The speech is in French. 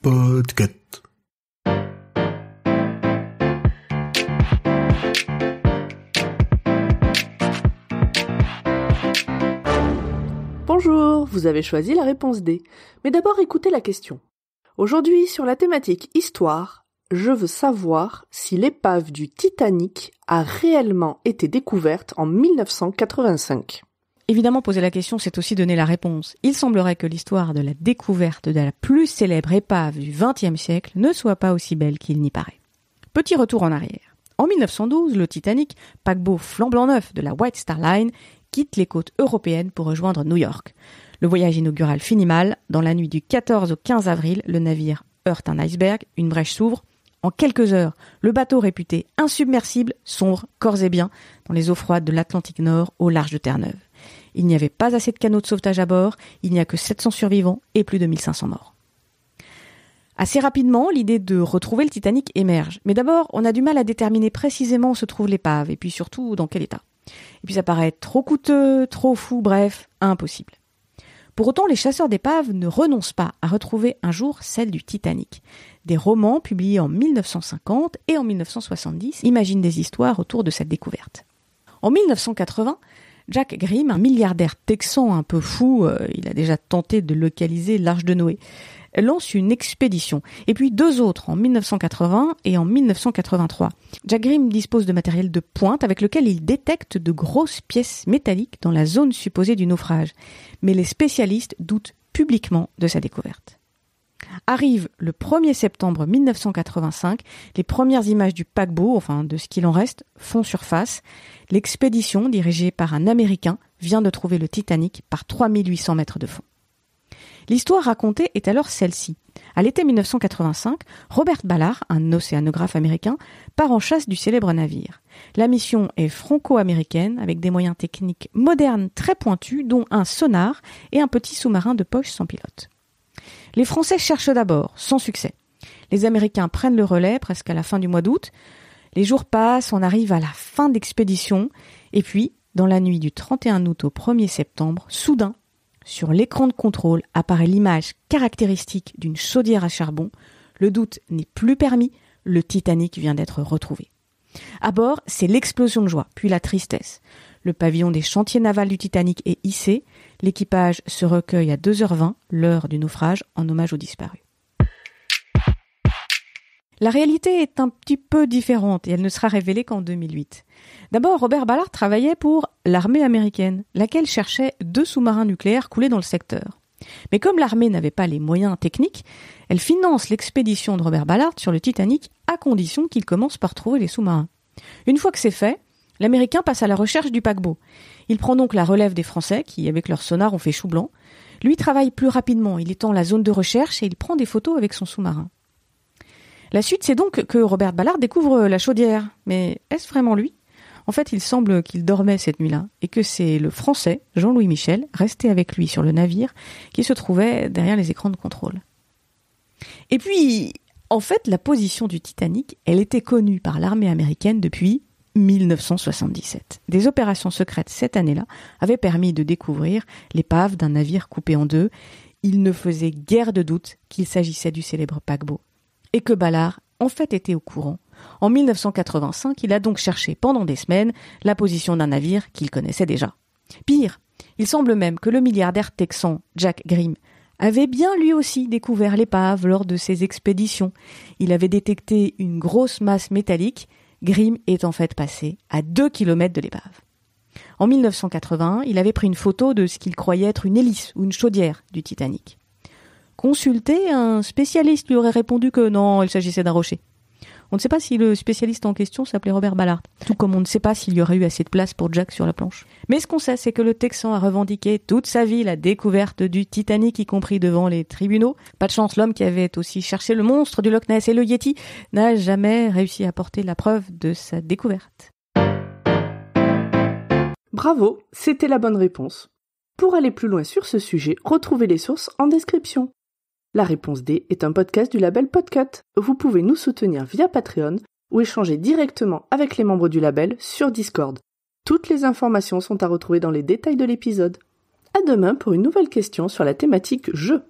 Podcast. Bonjour, vous avez choisi la réponse D. Mais d'abord écoutez la question. Aujourd'hui, sur la thématique Histoire, je veux savoir si l'épave du Titanic a réellement été découverte en 1985. Évidemment, poser la question, c'est aussi donner la réponse. Il semblerait que l'histoire de la découverte de la plus célèbre épave du XXe siècle ne soit pas aussi belle qu'il n'y paraît. Petit retour en arrière. En 1912, le Titanic, paquebot flambant neuf de la White Star Line, quitte les côtes européennes pour rejoindre New York. Le voyage inaugural finit mal. Dans la nuit du 14 au 15 avril, le navire heurte un iceberg, une brèche s'ouvre. En quelques heures, le bateau réputé insubmersible sombre corps et biens dans les eaux froides de l'Atlantique Nord au large de Terre-Neuve. Il n'y avait pas assez de canots de sauvetage à bord, il n'y a que 700 survivants et plus de 1500 morts. Assez rapidement, l'idée de retrouver le Titanic émerge. Mais d'abord, on a du mal à déterminer précisément où se trouve l'épave, et puis surtout dans quel état. Et puis ça paraît trop coûteux, trop fou, bref, impossible. Pour autant, les chasseurs d'épaves ne renoncent pas à retrouver un jour celle du Titanic. Des romans publiés en 1950 et en 1970 imaginent des histoires autour de cette découverte. En 1980, Jack Grimm, un milliardaire texan un peu fou, il a déjà tenté de localiser l'Arche de Noé, lance une expédition. Et puis deux autres en 1980 et en 1983. Jack Grimm dispose de matériel de pointe avec lequel il détecte de grosses pièces métalliques dans la zone supposée du naufrage. Mais les spécialistes doutent publiquement de sa découverte. Arrive le 1er septembre 1985, les premières images du paquebot, enfin de ce qu'il en reste, font surface. L'expédition, dirigée par un Américain, vient de trouver le Titanic par 3800 mètres de fond. L'histoire racontée est alors celle-ci. À l'été 1985, Robert Ballard, un océanographe américain, part en chasse du célèbre navire. La mission est franco-américaine, avec des moyens techniques modernes très pointus, dont un sonar et un petit sous-marin de poche sans pilote. Les Français cherchent d'abord, sans succès. Les Américains prennent le relais presque à la fin du mois d'août. Les jours passent, on arrive à la fin d'expédition. Et puis, dans la nuit du 31 août au 1er septembre, soudain, sur l'écran de contrôle apparaît l'image caractéristique d'une chaudière à charbon. Le doute n'est plus permis, le Titanic vient d'être retrouvé. À bord, c'est l'explosion de joie, puis la tristesse. Le pavillon des chantiers navals du Titanic est hissé. L'équipage se recueille à 2h20, l'heure du naufrage, en hommage aux disparus. La réalité est un petit peu différente et elle ne sera révélée qu'en 2008. D'abord, Robert Ballard travaillait pour l'armée américaine, laquelle cherchait 2 sous-marins nucléaires coulés dans le secteur. Mais comme l'armée n'avait pas les moyens techniques, elle finance l'expédition de Robert Ballard sur le Titanic à condition qu'il commence par trouver les sous-marins. Une fois que c'est fait, l'Américain passe à la recherche du paquebot. Il prend donc la relève des Français qui, avec leur sonar, ont fait chou blanc. Lui travaille plus rapidement, il étend la zone de recherche et il prend des photos avec son sous-marin. La suite, c'est donc que Robert Ballard découvre la chaudière. Mais est-ce vraiment lui ? En fait, il semble qu'il dormait cette nuit-là et que c'est le Français, Jean-Louis Michel, resté avec lui sur le navire, qui se trouvait derrière les écrans de contrôle. Et puis, en fait, la position du Titanic, elle était connue par l'armée américaine depuis 1977. Des opérations secrètes cette année-là avaient permis de découvrir l'épave d'un navire coupé en deux. Il ne faisait guère de doute qu'il s'agissait du célèbre paquebot. Et que Ballard, en fait, était au courant. En 1985, il a donc cherché pendant des semaines la position d'un navire qu'il connaissait déjà. Pire, il semble même que le milliardaire texan Jack Grimm avait bien lui aussi découvert l'épave lors de ses expéditions. Il avait détecté une grosse masse métallique. Grimm est en fait passé à 2 km de l'épave. En 1981, il avait pris une photo de ce qu'il croyait être une hélice ou une chaudière du Titanic. Consulté, un spécialiste lui aurait répondu que non, il s'agissait d'un rocher. On ne sait pas si le spécialiste en question s'appelait Robert Ballard, tout comme on ne sait pas s'il y aurait eu assez de place pour Jack sur la planche. Mais ce qu'on sait, c'est que le Texan a revendiqué toute sa vie la découverte du Titanic, y compris devant les tribunaux. Pas de chance, l'homme qui avait aussi cherché le monstre du Loch Ness et le Yeti n'a jamais réussi à apporter la preuve de sa découverte. Bravo, c'était la bonne réponse. Pour aller plus loin sur ce sujet, retrouvez les sources en description. La réponse D est un podcast du label Podcut. Vous pouvez nous soutenir via Patreon ou échanger directement avec les membres du label sur Discord. Toutes les informations sont à retrouver dans les détails de l'épisode. À demain pour une nouvelle question sur la thématique jeu.